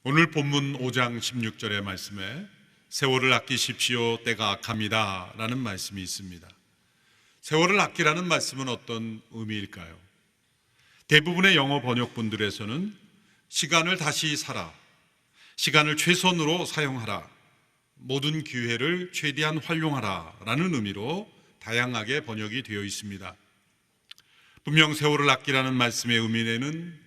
오늘 본문 5장 16절의 말씀에 세월을 아끼십시오, 때가 악합니다 라는 말씀이 있습니다. 세월을 아끼라는 말씀은 어떤 의미일까요? 대부분의 영어 번역본들에서는 시간을 다시 살아, 시간을 최선으로 사용하라, 모든 기회를 최대한 활용하라 라는 의미로 다양하게 번역이 되어 있습니다. 분명 세월을 아끼라는 말씀의 의미에는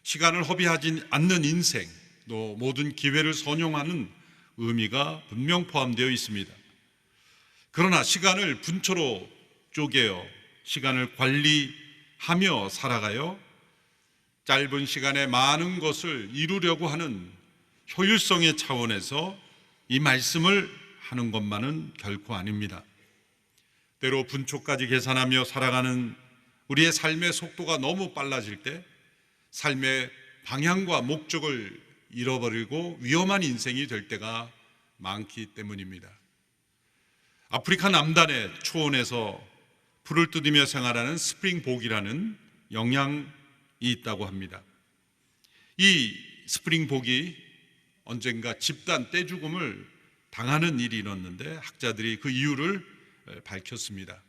시간을 허비하지 않는 인생, 또 모든 기회를 선용하는 의미가 분명 포함되어 있습니다. 그러나 시간을 분초로 쪼개어 시간을 관리하며 살아가요 짧은 시간에 많은 것을 이루려고 하는 효율성의 차원에서 이 말씀을 하는 것만은 결코 아닙니다. 때로 분초까지 계산하며 살아가는 우리의 삶의 속도가 너무 빨라질 때 삶의 방향과 목적을 잃어버리고 위험한 인생이 될 때가 많기 때문입니다. 아프리카 남단의 초원에서 풀을 뜯으며 생활하는 스프링복이라는 영양이 있다고 합니다. 이 스프링복이 언젠가 집단 떼죽음을 당하는 일이 일어났는데 학자들이 그 이유를 밝혔습니다.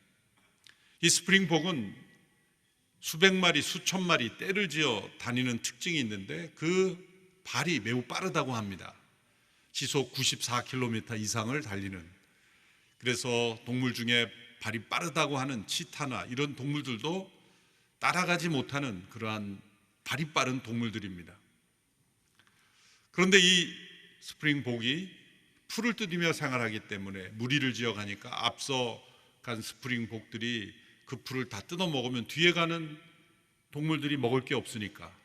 이 스프링복은 수백 마리, 수천 마리 떼를 지어 다니는 특징이 있는데 그 발이 매우 빠르다고 합니다. 시속 94km 이상을 달리는. 그래서 동물 중에 발이 빠르다고 하는 치타나 이런 동물들도 따라가지 못하는 그러한 발이 빠른 동물들입니다. 그런데 이 스프링복이 풀을 뜯으며 생활하기 때문에 무리를 지어가니까 앞서 간 스프링복들이 그 풀을 다 뜯어 먹으면 뒤에 가는 동물들이 먹을 게 없으니까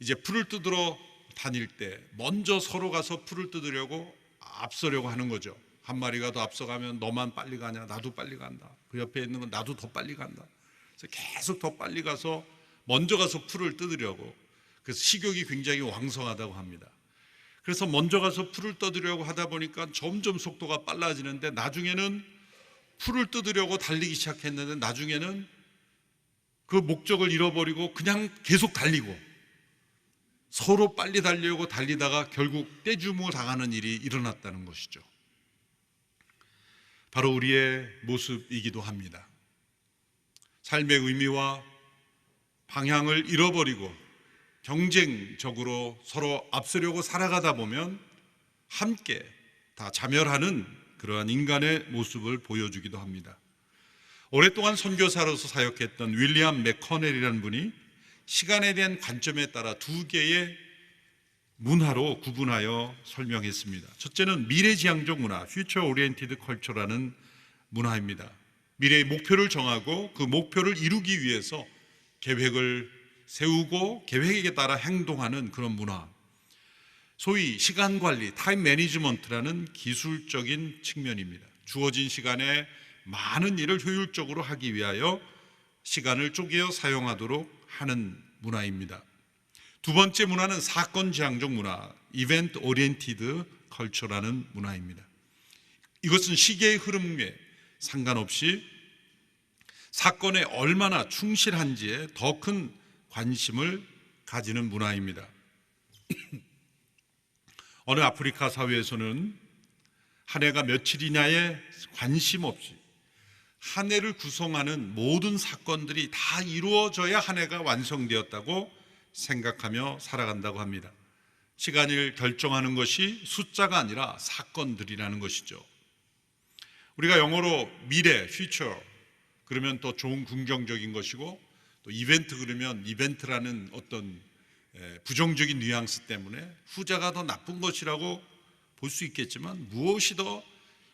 이제 풀을 뜯으러 다닐 때 먼저 서로 가서 풀을 뜯으려고 앞서려고 하는 거죠. 한 마리가 더 앞서가면 너만 빨리 가냐, 나도 빨리 간다. 그 옆에 있는 건 나도 더 빨리 간다. 그래서 계속 더 빨리 가서 먼저 가서 풀을 뜯으려고. 그래서 식욕이 굉장히 왕성하다고 합니다. 그래서 먼저 가서 풀을 뜯으려고 하다 보니까 점점 속도가 빨라지는데 나중에는 풀을 뜯으려고 달리기 시작했는데 나중에는 그 목적을 잃어버리고 그냥 계속 달리고 서로 빨리 달리려고 달리다가 결국 떼주먹을 당하는 일이 일어났다는 것이죠. 바로 우리의 모습이기도 합니다. 삶의 의미와 방향을 잃어버리고 경쟁적으로 서로 앞서려고 살아가다 보면 함께 다 자멸하는 그러한 인간의 모습을 보여주기도 합니다. 오랫동안 선교사로서 사역했던 윌리엄 맥커넬이라는 분이 시간에 대한 관점에 따라 두 개의 문화로 구분하여 설명했습니다. 첫째는 미래지향적 문화, Future Oriented Culture라는 문화입니다. 미래의 목표를 정하고 그 목표를 이루기 위해서 계획을 세우고 계획에 따라 행동하는 그런 문화. 소위 시간관리, 타임 매니지먼트라는 기술적인 측면입니다. 주어진 시간에 많은 일을 효율적으로 하기 위하여 시간을 쪼개어 사용하도록 하는 문화입니다. 두 번째 문화는 사건지향적 문화, 이벤트 오리엔티드 컬처라는 문화입니다. 이것은 시계의 흐름에 상관없이 사건에 얼마나 충실한지에 더 큰 관심을 가지는 문화입니다. 어느 아프리카 사회에서는 한 해가 며칠이냐에 관심 없이 한 해를 구성하는 모든 사건들이 다 이루어져야 한 해가 완성되었다고 생각하며 살아간다고 합니다. 시간을 결정하는 것이 숫자가 아니라 사건들이라는 것이죠. 우리가 영어로 미래, future 그러면 또 좋은 긍정적인 것이고 또 이벤트 그러면 이벤트라는 어떤 부정적인 뉘앙스 때문에 후자가 더 나쁜 것이라고 볼 수 있겠지만 무엇이 더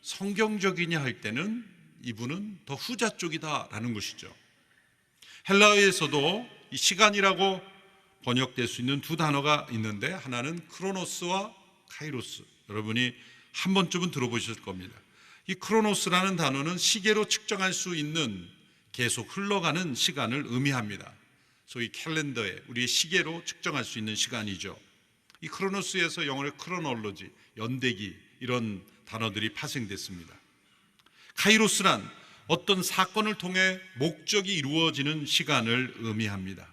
성경적이냐 할 때는 이분은 더 후자 쪽이다라는 것이죠. 헬라어에서도 이 시간이라고 번역될 수 있는 두 단어가 있는데 하나는 크로노스와 카이로스. 여러분이 한 번쯤은 들어보실 겁니다. 이 크로노스라는 단어는 시계로 측정할 수 있는 계속 흘러가는 시간을 의미합니다. 소위 캘린더에 우리의 시계로 측정할 수 있는 시간이죠. 이 크로노스에서 영어로 크로놀로지, 연대기 이런 단어들이 파생됐습니다. 카이로스란 어떤 사건을 통해 목적이 이루어지는 시간을 의미합니다.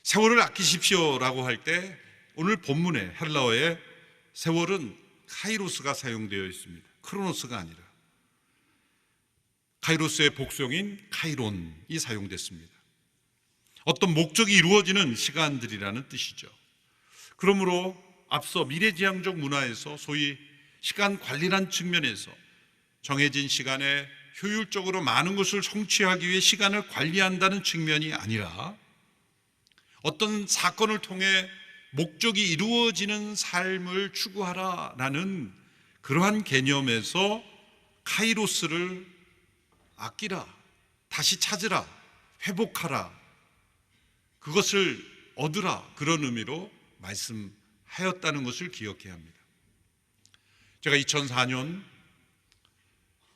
세월을 아끼십시오라고 할 때 오늘 본문의 헬라어에 세월은 카이로스가 사용되어 있습니다. 크로노스가 아니라 카이로스의 복수형인 카이론이 사용됐습니다. 어떤 목적이 이루어지는 시간들이라는 뜻이죠. 그러므로 앞서 미래지향적 문화에서 소위 시간 관리란 측면에서 정해진 시간에 효율적으로 많은 것을 성취하기 위해 시간을 관리한다는 측면이 아니라 어떤 사건을 통해 목적이 이루어지는 삶을 추구하라라는 그러한 개념에서 카이로스를 아끼라, 다시 찾으라, 회복하라, 그것을 얻으라, 그런 의미로 말씀하였다는 것을 기억해야 합니다. 제가 2004년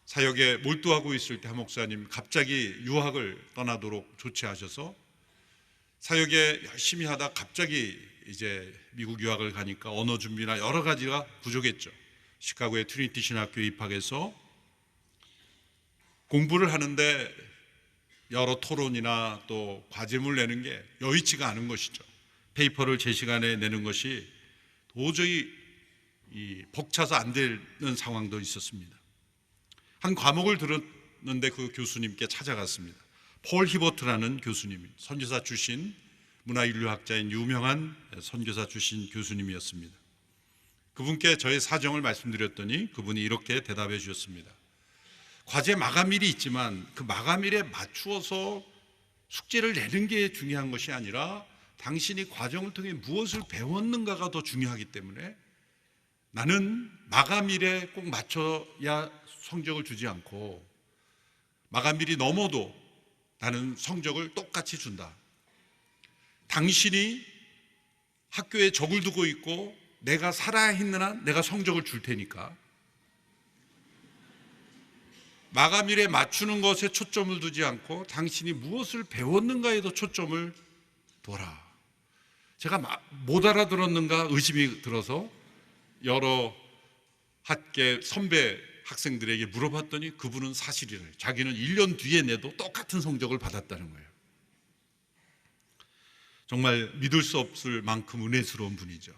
사역에 몰두하고 있을 때 한 목사님 갑자기 유학을 떠나도록 조치하셔서 사역에 열심히 하다 갑자기 이제 미국 유학을 가니까 언어 준비나 여러 가지가 부족했죠. 시카고의 트리니티 신학교에 입학해서 공부를 하는데 여러 토론이나 또 과제물 내는 게 여의치가 않은 것이죠. 페이퍼를 제 시간에 내는 것이 도저히 벅차서 안 되는 상황도 있었습니다. 한 과목을 들었는데 그 교수님께 찾아갔습니다. 폴 히버트라는 교수님, 선교사 출신 문화인류학자인 유명한 선교사 출신 교수님이었습니다. 그분께 저의 사정을 말씀드렸더니 그분이 이렇게 대답해 주셨습니다. 과제 마감일이 있지만 그 마감일에 맞추어서 숙제를 내는 게 중요한 것이 아니라 당신이 과정을 통해 무엇을 배웠는가가 더 중요하기 때문에 나는 마감일에 꼭 맞춰야 성적을 주지 않고 마감일이 넘어도 나는 성적을 똑같이 준다. 당신이 학교에 적을 두고 있고 내가 살아야 있는 한 내가 성적을 줄 테니까 마감일에 맞추는 것에 초점을 두지 않고 당신이 무엇을 배웠는가에도 초점을 둬라. 제가 못 알아들었는가 의심이 들어서 여러 학계 선배 학생들에게 물어봤더니 그분은 사실이래요. 자기는 1년 뒤에 내도 똑같은 성적을 받았다는 거예요. 정말 믿을 수 없을 만큼 은혜스러운 분이죠.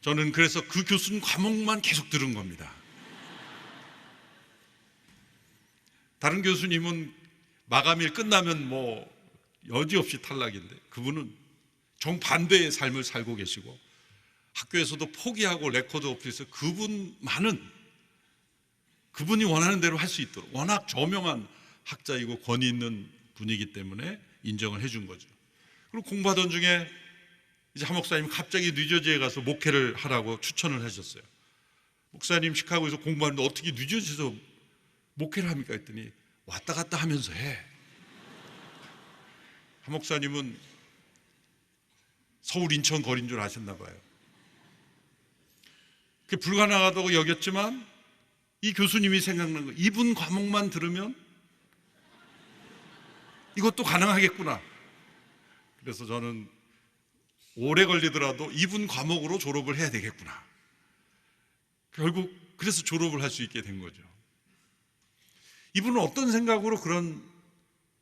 저는 그래서 그 교수님 과목만 계속 들은 겁니다. 다른 교수님은 마감일 끝나면 뭐 여지없이 탈락인데 그분은 정반대의 삶을 살고 계시고 학교에서도 포기하고 레코드 오피스에서 그분이 원하는 대로 할 수 있도록 워낙 저명한 학자이고 권위 있는 분이기 때문에 인정을 해준 거죠. 그리고 공부하던 중에 이제 한 목사님이 갑자기 뉴저지에 가서 목회를 하라고 추천을 하셨어요. 목사님 시카고에서 공부하는데 어떻게 뉴저지에서 목회를 합니까? 했더니 왔다 갔다 하면서 해. 한 목사님은 서울 인천 거리인 줄 아셨나 봐요. 그게 불가능하다고 여겼지만 이 교수님이 생각난 거예요. 이분 과목만 들으면 이것도 가능하겠구나. 그래서 저는 오래 걸리더라도 이분 과목으로 졸업을 해야 되겠구나. 결국 그래서 졸업을 할 수 있게 된 거죠. 이분은 어떤 생각으로 그런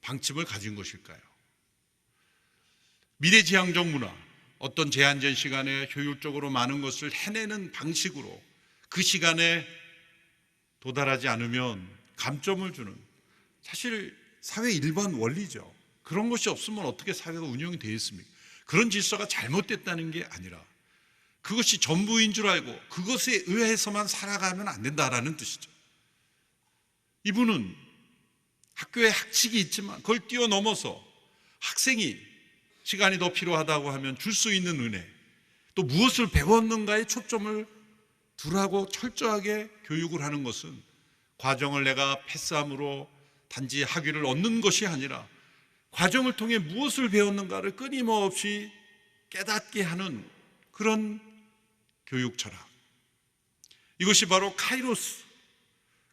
방침을 가진 것일까요? 미래지향적 문화, 어떤 제한된 시간에 효율적으로 많은 것을 해내는 방식으로 그 시간에 도달하지 않으면 감점을 주는, 사실 사회 일반 원리죠. 그런 것이 없으면 어떻게 사회가 운영이 되어 있습니까? 그런 질서가 잘못됐다는 게 아니라 그것이 전부인 줄 알고 그것에 의해서만 살아가면 안 된다라는 뜻이죠. 이분은 학교에 학칙이 있지만 그걸 뛰어넘어서 학생이 시간이 더 필요하다고 하면 줄 수 있는 은혜, 또 무엇을 배웠는가에 초점을 두라고 철저하게 교육을 하는 것은 과정을 내가 패스함으로 단지 학위를 얻는 것이 아니라 과정을 통해 무엇을 배웠는가를 끊임없이 깨닫게 하는 그런 교육 철학, 이것이 바로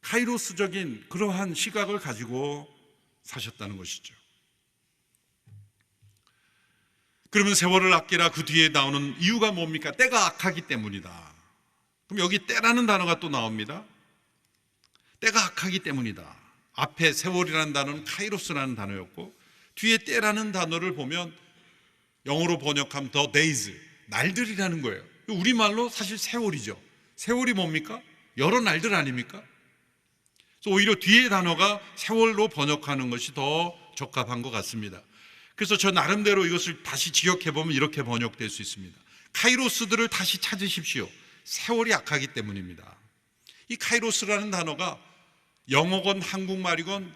카이로스적인 그러한 시각을 가지고 사셨다는 것이죠. 그러면 세월을 아끼라 그 뒤에 나오는 이유가 뭡니까? 때가 악하기 때문이다. 그럼 여기 때라는 단어가 또 나옵니다. 때가 악하기 때문이다. 앞에 세월이라는 단어는 카이로스라는 단어였고 뒤에 때라는 단어를 보면 영어로 번역하면 the days, 날들이라는 거예요. 우리말로 사실 세월이죠. 세월이 뭡니까? 여러 날들 아닙니까? 그래서 오히려 뒤에 단어가 세월로 번역하는 것이 더 적합한 것 같습니다. 그래서 저 나름대로 이것을 다시 지역해보면 이렇게 번역될 수 있습니다. 카이로스들을 다시 찾으십시오. 세월이 악하기 때문입니다. 이 카이로스라는 단어가 영어건 한국말이건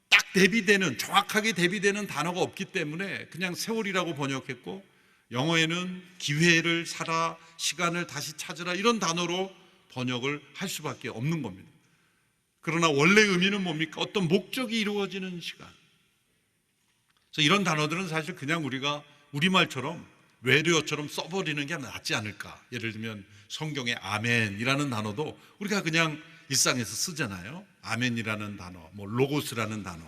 딱 대비되는, 정확하게 대비되는 단어가 없기 때문에 그냥 세월이라고 번역했고, 영어에는 기회를 사라, 시간을 다시 찾으라, 이런 단어로 번역을 할 수밖에 없는 겁니다. 그러나 원래 의미는 뭡니까? 어떤 목적이 이루어지는 시간. 그래서 이런 단어들은 사실 그냥 우리가 우리말처럼 외래어처럼 써버리는 게 낫지 않을까. 예를 들면 성경에 아멘이라는 단어도 우리가 그냥 일상에서 쓰잖아요. 아멘이라는 단어, 뭐 로고스라는 단어.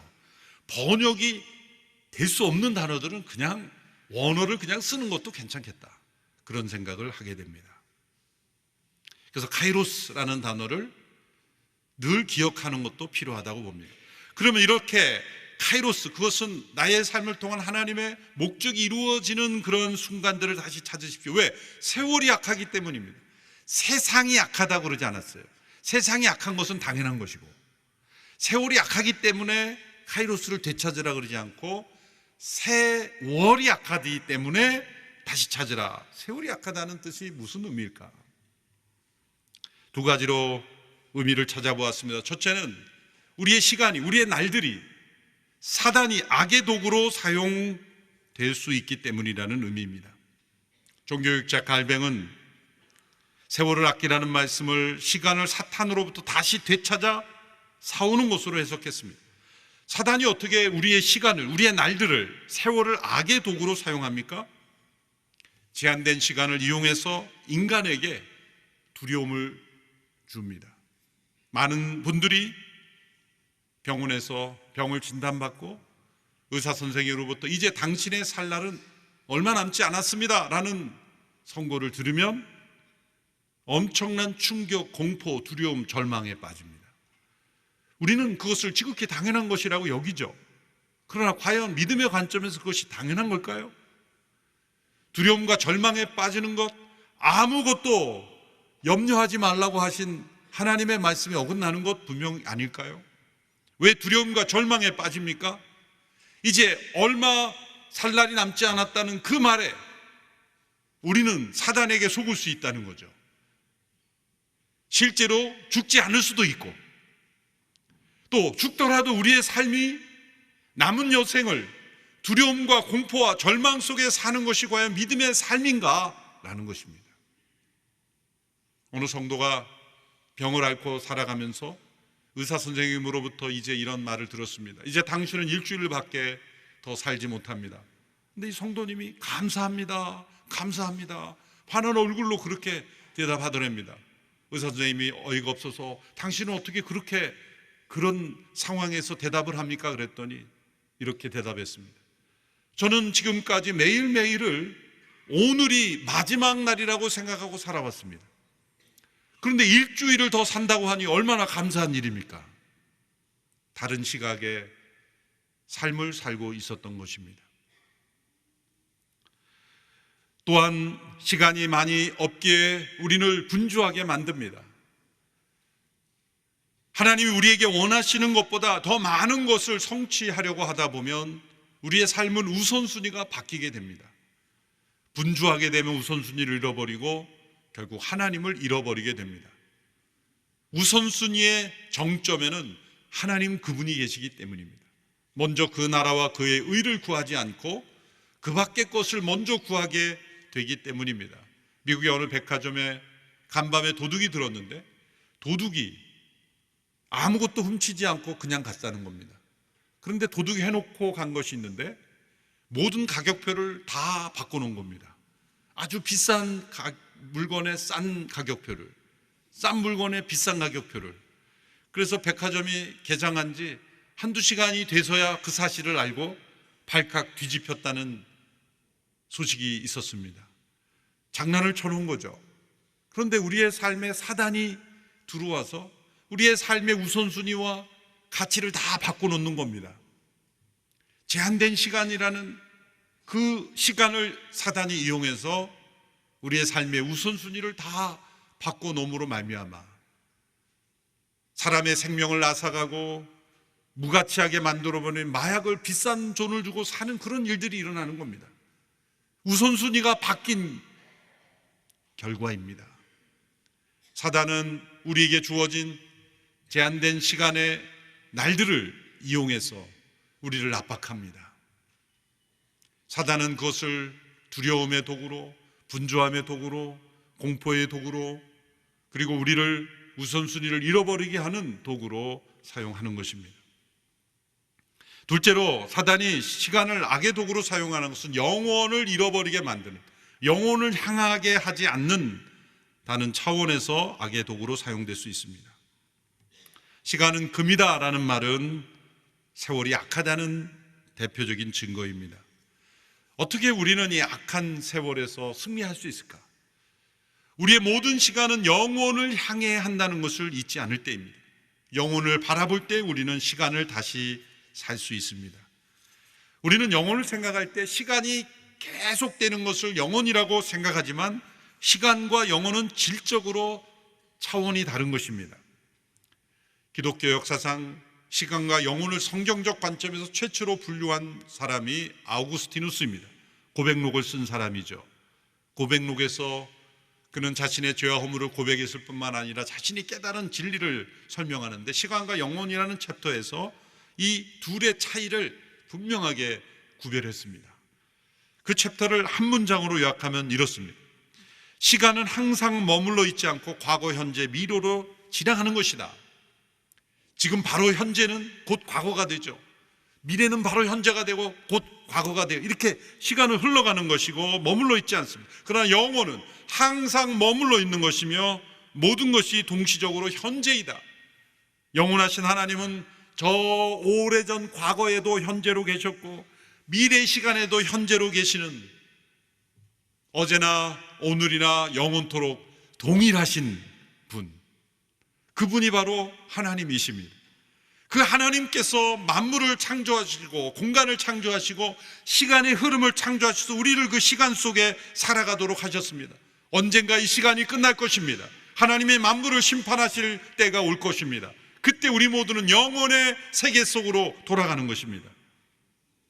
번역이 될 수 없는 단어들은 그냥 원어를 그냥 쓰는 것도 괜찮겠다, 그런 생각을 하게 됩니다. 그래서 카이로스라는 단어를 늘 기억하는 것도 필요하다고 봅니다. 그러면 이렇게 카이로스, 그것은 나의 삶을 통한 하나님의 목적이 이루어지는 그런 순간들을 다시 찾으십시오. 왜? 세월이 약하기 때문입니다. 세상이 약하다고 그러지 않았어요. 세상이 약한 것은 당연한 것이고, 세월이 약하기 때문에 카이로스를 되찾으라 그러지 않고, 세월이 약하기 때문에 다시 찾으라. 세월이 약하다는 뜻이 무슨 의미일까? 두 가지로 의미를 찾아보았습니다. 첫째는 우리의 시간이, 우리의 날들이 사단이 악의 도구로 사용될 수 있기 때문이라는 의미입니다. 종교육자 갈뱅은 세월을 아끼라는 말씀을 시간을 사탄으로부터 다시 되찾아 사오는 것으로 해석했습니다. 사단이 어떻게 우리의 시간을, 우리의 날들을, 세월을 악의 도구로 사용합니까? 제한된 시간을 이용해서 인간에게 두려움을 줍니다. 많은 분들이 병원에서 병을 진단받고 의사 선생님으로부터 이제 당신의 살 날은 얼마 남지 않았습니다 라는 선고를 들으면 엄청난 충격, 공포, 두려움, 절망에 빠집니다. 우리는 그것을 지극히 당연한 것이라고 여기죠. 그러나 과연 믿음의 관점에서 그것이 당연한 걸까요? 두려움과 절망에 빠지는 것, 아무것도 염려하지 말라고 하신 하나님의 말씀에 어긋나는 것 분명 아닐까요? 왜 두려움과 절망에 빠집니까? 이제 얼마 살 날이 남지 않았다는 그 말에 우리는 사단에게 속을 수 있다는 거죠. 실제로 죽지 않을 수도 있고, 또 죽더라도 우리의 삶이 남은 여생을 두려움과 공포와 절망 속에 사는 것이 과연 믿음의 삶인가? 라는 것입니다. 어느 성도가 병을 앓고 살아가면서 의사 선생님으로부터 이제 이런 말을 들었습니다. 이제 당신은 일주일밖에 더 살지 못합니다. 근데 이 성도님이 감사합니다, 감사합니다, 환한 얼굴로 그렇게 대답하더랍니다. 의사 선생님이 어이가 없어서 당신은 어떻게 그렇게 그런 상황에서 대답을 합니까? 그랬더니 이렇게 대답했습니다. 저는 지금까지 매일매일을 오늘이 마지막 날이라고 생각하고 살아왔습니다. 그런데 일주일을 더 산다고 하니 얼마나 감사한 일입니까? 다른 시각의 삶을 살고 있었던 것입니다. 또한 시간이 많이 없기에 우리를 분주하게 만듭니다. 하나님이 우리에게 원하시는 것보다 더 많은 것을 성취하려고 하다 보면 우리의 삶은 우선순위가 바뀌게 됩니다. 분주하게 되면 우선순위를 잃어버리고 결국 하나님을 잃어버리게 됩니다. 우선순위의 정점에는 하나님 그분이 계시기 때문입니다. 먼저 그 나라와 그의 의를 구하지 않고 그 밖의 것을 먼저 구하게 되기 때문입니다. 미국의 어느 백화점에 간밤에 도둑이 들었는데 도둑이 아무것도 훔치지 않고 그냥 갔다는 겁니다. 그런데 도둑이 해놓고 간 것이 있는데 모든 가격표를 다 바꿔놓은 겁니다. 아주 비싼 물건의 싼 가격표를, 싼 물건의 비싼 가격표를. 그래서 백화점이 개장한 지 한두 시간이 돼서야 그 사실을 알고 발칵 뒤집혔다는 소식이 있었습니다. 장난을 쳐놓은 거죠. 그런데 우리의 삶에 사단이 들어와서 우리의 삶의 우선순위와 가치를 다 바꿔놓는 겁니다. 제한된 시간이라는 그 시간을 사단이 이용해서 우리의 삶의 우선순위를 다 바꿔놓음으로 말미암아 사람의 생명을 앗아가고 무가치하게 만들어버린 마약을 비싼 돈을 주고 사는 그런 일들이 일어나는 겁니다. 우선순위가 바뀐 결과입니다. 사단은 우리에게 주어진 제한된 시간의 날들을 이용해서 우리를 압박합니다. 사단은 그것을 두려움의 도구로, 분주함의 도구로, 공포의 도구로, 그리고 우리를 우선순위를 잃어버리게 하는 도구로 사용하는 것입니다. 둘째로 사단이 시간을 악의 도구로 사용하는 것은 영혼을 잃어버리게 만드는, 영혼을 향하게 하지 않는다는 차원에서 악의 도구로 사용될 수 있습니다. 시간은 금이다라는 말은 세월이 악하다는 대표적인 증거입니다. 어떻게 우리는 이 악한 세월에서 승리할 수 있을까? 우리의 모든 시간은 영혼을 향해 한다는 것을 잊지 않을 때입니다. 영혼을 바라볼 때 우리는 시간을 다시 살 수 있습니다. 우리는 영혼을 생각할 때 시간이 계속되는 것을 영혼이라고 생각하지만 시간과 영혼은 질적으로 차원이 다른 것입니다. 기독교 역사상 시간과 영혼을 성경적 관점에서 최초로 분류한 사람이 아우구스티누스입니다. 고백록을 쓴 사람이죠. 고백록에서 그는 자신의 죄와 허물을 고백했을 뿐만 아니라 자신이 깨달은 진리를 설명하는데 시간과 영혼이라는 챕터에서 이 둘의 차이를 분명하게 구별했습니다. 그 챕터를 한 문장으로 요약하면 이렇습니다. 시간은 항상 머물러 있지 않고 과거, 현재, 미래로 지나가는 것이다. 지금 바로 현재는 곧 과거가 되죠. 미래는 바로 현재가 되고 곧 과거가 돼요. 이렇게 시간은 흘러가는 것이고 머물러 있지 않습니다. 그러나 영혼은 항상 머물러 있는 것이며 모든 것이 동시적으로 현재이다. 영원하신 하나님은 저 오래전 과거에도 현재로 계셨고 미래 시간에도 현재로 계시는, 어제나 오늘이나 영원토록 동일하신 분, 그분이 바로 하나님이십니다. 그 하나님께서 만물을 창조하시고 공간을 창조하시고 시간의 흐름을 창조하셔서 우리를 그 시간 속에 살아가도록 하셨습니다. 언젠가 이 시간이 끝날 것입니다. 하나님의 만물을 심판하실 때가 올 것입니다. 그때 우리 모두는 영혼의 세계 속으로 돌아가는 것입니다.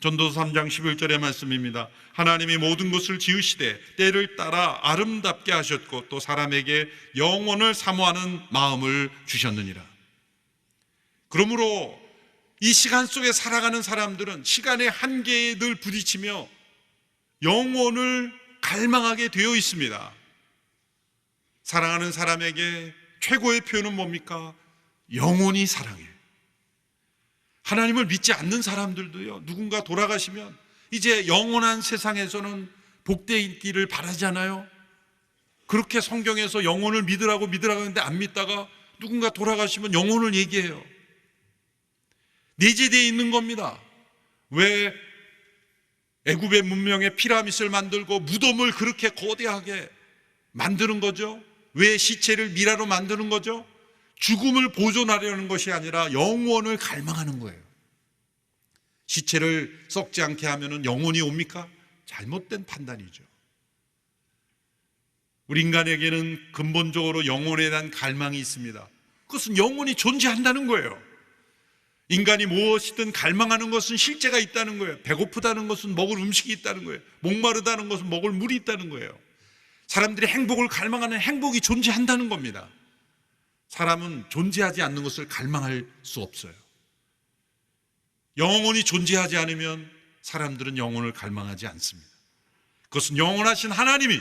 전도서 3장 11절의 말씀입니다. 하나님이 모든 것을 지으시되 때를 따라 아름답게 하셨고 또 사람에게 영혼을 사모하는 마음을 주셨느니라. 그러므로 이 시간 속에 살아가는 사람들은 시간의 한계에 늘 부딪히며 영혼을 갈망하게 되어 있습니다. 사랑하는 사람에게 최고의 표현은 뭡니까? 영혼이 사랑해. 하나님을 믿지 않는 사람들도요, 누군가 돌아가시면 이제 영원한 세상에서는 복되어 있기를 바라잖아요. 그렇게 성경에서 영혼을 믿으라고 하는데 안 믿다가 누군가 돌아가시면 영혼을 얘기해요. 내재되어 있는 겁니다. 왜 애굽의 문명의 피라미드를 만들고 무덤을 그렇게 거대하게 만드는 거죠? 왜 시체를 미라로 만드는 거죠? 죽음을 보존하려는 것이 아니라 영원을 갈망하는 거예요. 시체를 썩지 않게 하면 영혼이 옵니까? 잘못된 판단이죠. 우리 인간에게는 근본적으로 영혼에 대한 갈망이 있습니다. 그것은 영혼이 존재한다는 거예요. 인간이 무엇이든 갈망하는 것은 실제가 있다는 거예요. 배고프다는 것은 먹을 음식이 있다는 거예요. 목마르다는 것은 먹을 물이 있다는 거예요. 사람들이 행복을 갈망하는 행복이 존재한다는 겁니다. 사람은 존재하지 않는 것을 갈망할 수 없어요. 영혼이 존재하지 않으면 사람들은 영혼을 갈망하지 않습니다. 그것은 영원하신 하나님이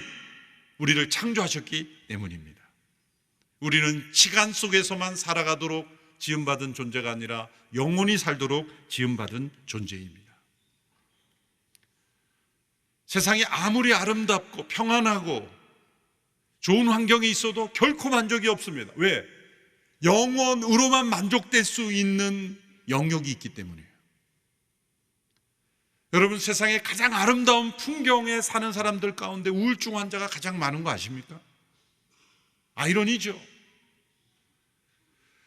우리를 창조하셨기 때문입니다. 우리는 시간 속에서만 살아가도록 지음받은 존재가 아니라 영원히 살도록 지음받은 존재입니다. 세상이 아무리 아름답고 평안하고 좋은 환경이 있어도 결코 만족이 없습니다. 왜? 영원으로만 만족될 수 있는 영역이 있기 때문이에요. 여러분, 세상에 가장 아름다운 풍경에 사는 사람들 가운데 우울증 환자가 가장 많은 거 아십니까? 아이러니죠.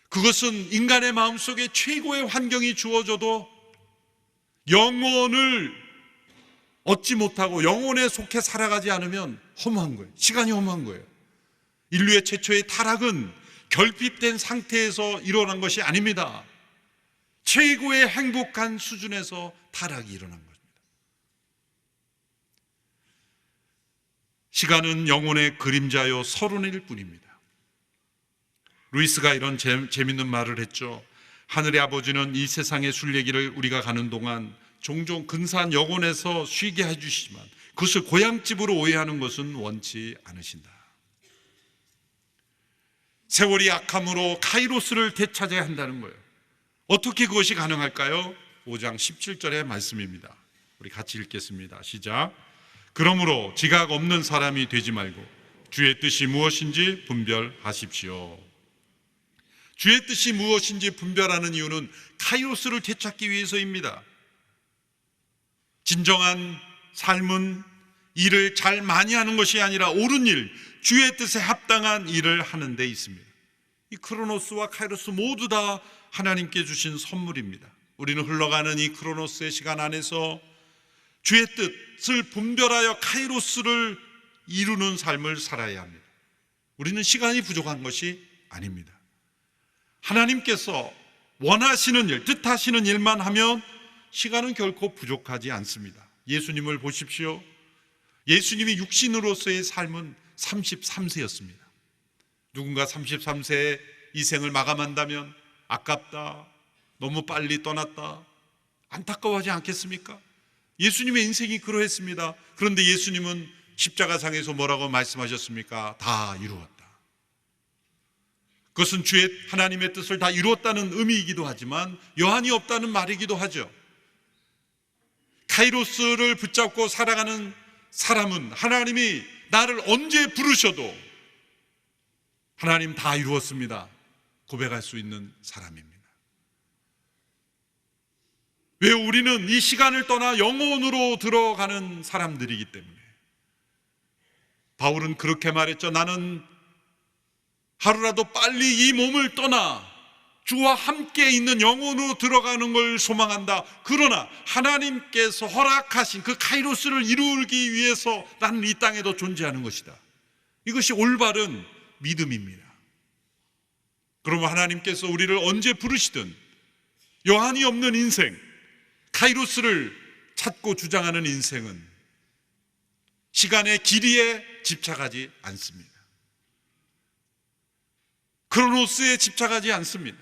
그것은 인간의 마음속에 최고의 환경이 주어져도 영혼을 얻지 못하고 영혼에 속해 살아가지 않으면 허무한 거예요. 시간이 허무한 거예요. 인류의 최초의 타락은 결핍된 상태에서 일어난 것이 아닙니다. 최고의 행복한 수준에서 타락이 일어난 겁니다. 시간은 영혼의 그림자요 서론일 뿐입니다. 루이스가 이런 재밌는 말을 했죠. 하늘의 아버지는 이 세상의 순례길을 우리가 가는 동안 종종 근사한 영혼에서 쉬게 해주시지만 그것을 고향집으로 오해하는 것은 원치 않으신다. 세월이 악함으로 카이로스를 되찾아야 한다는 거예요. 어떻게 그것이 가능할까요? 5장 17절의 말씀입니다. 우리 같이 읽겠습니다. 시작. 그러므로 지각 없는 사람이 되지 말고 주의 뜻이 무엇인지 분별하십시오. 주의 뜻이 무엇인지 분별하는 이유는 카이로스를 되찾기 위해서입니다. 진정한 삶은 일을 잘 많이 하는 것이 아니라 옳은 일, 주의 뜻에 합당한 일을 하는 데 있습니다. 이 크로노스와 카이로스 모두 다 하나님께 주신 선물입니다. 우리는 흘러가는 이 크로노스의 시간 안에서 주의 뜻을 분별하여 카이로스를 이루는 삶을 살아야 합니다. 우리는 시간이 부족한 것이 아닙니다. 하나님께서 원하시는 일, 뜻하시는 일만 하면 시간은 결코 부족하지 않습니다. 예수님을 보십시오. 예수님이 육신으로서의 삶은 33세였습니다. 누군가 33세에 이 생을 마감한다면 아깝다, 너무 빨리 떠났다, 안타까워하지 않겠습니까? 예수님의 인생이 그러했습니다. 그런데 예수님은 십자가상에서 뭐라고 말씀하셨습니까? 다 이루었다. 그것은 주의 하나님의 뜻을 다 이루었다는 의미이기도 하지만 여한이 없다는 말이기도 하죠. 카이로스를 붙잡고 살아가는 사람은 하나님이 나를 언제 부르셔도 하나님 다 이루었습니다 고백할 수 있는 사람입니다. 왜? 우리는 이 시간을 떠나 영혼으로 들어가는 사람들이기 때문에. 바울은 그렇게 말했죠. 나는 하루라도 빨리 이 몸을 떠나 주와 함께 있는 영혼으로 들어가는 걸 소망한다. 그러나 하나님께서 허락하신 그 카이로스를 이루기 위해서 나는 이 땅에도 존재하는 것이다. 이것이 올바른 믿음입니다. 그러면 하나님께서 우리를 언제 부르시든 여한이 없는 인생, 카이로스를 찾고 주장하는 인생은 시간의 길이에 집착하지 않습니다. 크로노스에 집착하지 않습니다.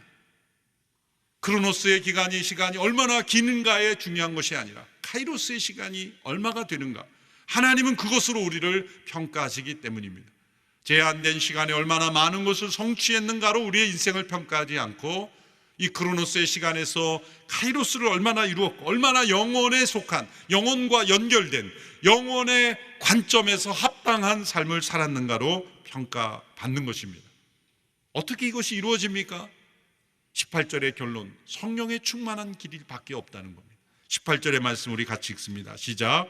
크로노스의 시간이 얼마나 기는가에 중요한 것이 아니라 카이로스의 시간이 얼마가 되는가, 하나님은 그것으로 우리를 평가하시기 때문입니다. 제한된 시간에 얼마나 많은 것을 성취했는가로 우리의 인생을 평가하지 않고 이 크로노스의 시간에서 카이로스를 얼마나 이루었고 얼마나 영혼에 속한, 영혼과 연결된 영혼의 관점에서 합당한 삶을 살았는가로 평가받는 것입니다. 어떻게 이것이 이루어집니까? 18절의 결론, 성령의 충만한 길밖에 없다는 겁니다. 18절의 말씀 우리 같이 읽습니다. 시작.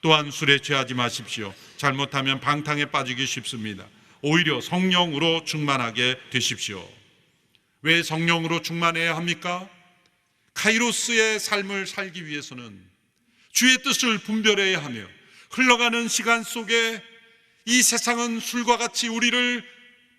또한 술에 취하지 마십시오. 잘못하면 방탕에 빠지기 쉽습니다. 오히려 성령으로 충만하게 되십시오. 왜 성령으로 충만해야 합니까? 카이로스의 삶을 살기 위해서는 주의 뜻을 분별해야 하며, 흘러가는 시간 속에 이 세상은 술과 같이 우리를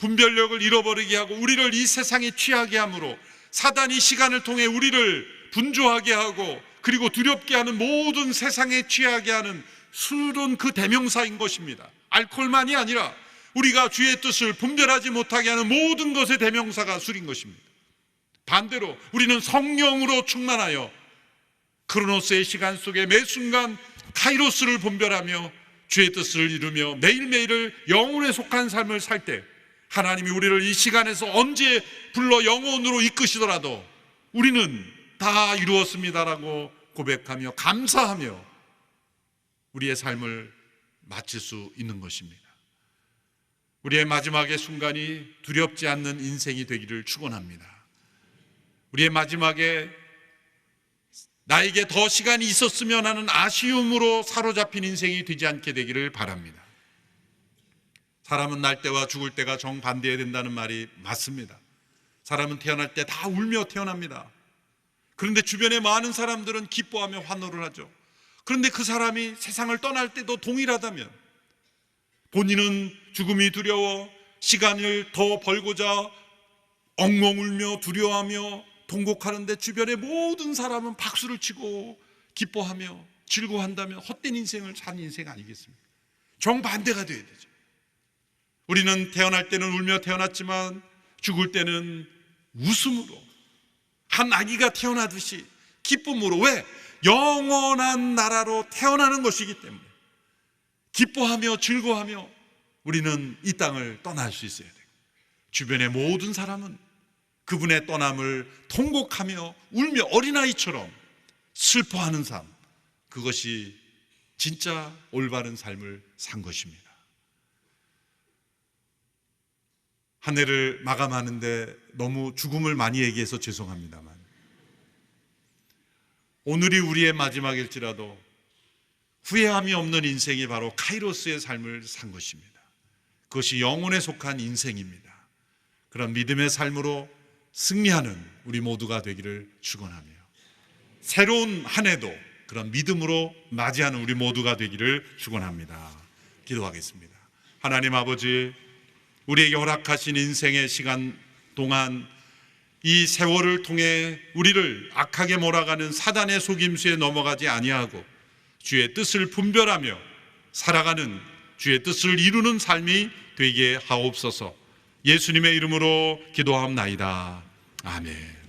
분별력을 잃어버리게 하고 우리를 이 세상에 취하게 하므로 사단이 시간을 통해 우리를 분주하게 하고 그리고 두렵게 하는 모든 세상에 취하게 하는 술은 그 대명사인 것입니다. 알코올만이 아니라 우리가 주의 뜻을 분별하지 못하게 하는 모든 것의 대명사가 술인 것입니다. 반대로 우리는 성령으로 충만하여 크로노스의 시간 속에 매 순간 카이로스를 분별하며 주의 뜻을 이루며 매일매일을 영혼에 속한 삶을 살 때 하나님이 우리를 이 시간에서 언제 불러 영혼으로 이끄시더라도 우리는 다 이루었습니다라고 고백하며 감사하며 우리의 삶을 마칠 수 있는 것입니다. 우리의 마지막의 순간이 두렵지 않는 인생이 되기를 축원합니다. 우리의 마지막에 나에게 더 시간이 있었으면 하는 아쉬움으로 사로잡힌 인생이 되지 않게 되기를 바랍니다. 사람은 날 때와 죽을 때가 정반대해야 된다는 말이 맞습니다. 사람은 태어날 때 다 울며 태어납니다. 그런데 주변의 많은 사람들은 기뻐하며 환호를 하죠. 그런데 그 사람이 세상을 떠날 때도 동일하다면, 본인은 죽음이 두려워 시간을 더 벌고자 엉엉 울며 두려워하며 통곡하는데 주변의 모든 사람은 박수를 치고 기뻐하며 즐거워한다면 헛된 인생을 산 인생 아니겠습니까? 정반대가 되어야 되죠. 우리는 태어날 때는 울며 태어났지만 죽을 때는 웃음으로, 한 아기가 태어나듯이 기쁨으로, 왜? 영원한 나라로 태어나는 것이기 때문에 기뻐하며 즐거워하며 우리는 이 땅을 떠날 수 있어야 돼요. 주변의 모든 사람은 그분의 떠남을 통곡하며 울며 어린아이처럼 슬퍼하는 삶, 그것이 진짜 올바른 삶을 산 것입니다. 한 해를 마감하는데 너무 죽음을 많이 얘기해서 죄송합니다만, 오늘이 우리의 마지막일지라도 후회함이 없는 인생이 바로 카이로스의 삶을 산 것입니다. 그것이 영혼에 속한 인생입니다. 그런 믿음의 삶으로 승리하는 우리 모두가 되기를 축원하며, 새로운 한 해도 그런 믿음으로 맞이하는 우리 모두가 되기를 축원합니다. 기도하겠습니다. 하나님 아버지, 우리에게 허락하신 인생의 시간 동안 이 세월을 통해 우리를 악하게 몰아가는 사단의 속임수에 넘어가지 아니하고 주의 뜻을 분별하며 살아가는, 주의 뜻을 이루는 삶이 되게 하옵소서. 예수님의 이름으로 기도하옵나이다. 아멘.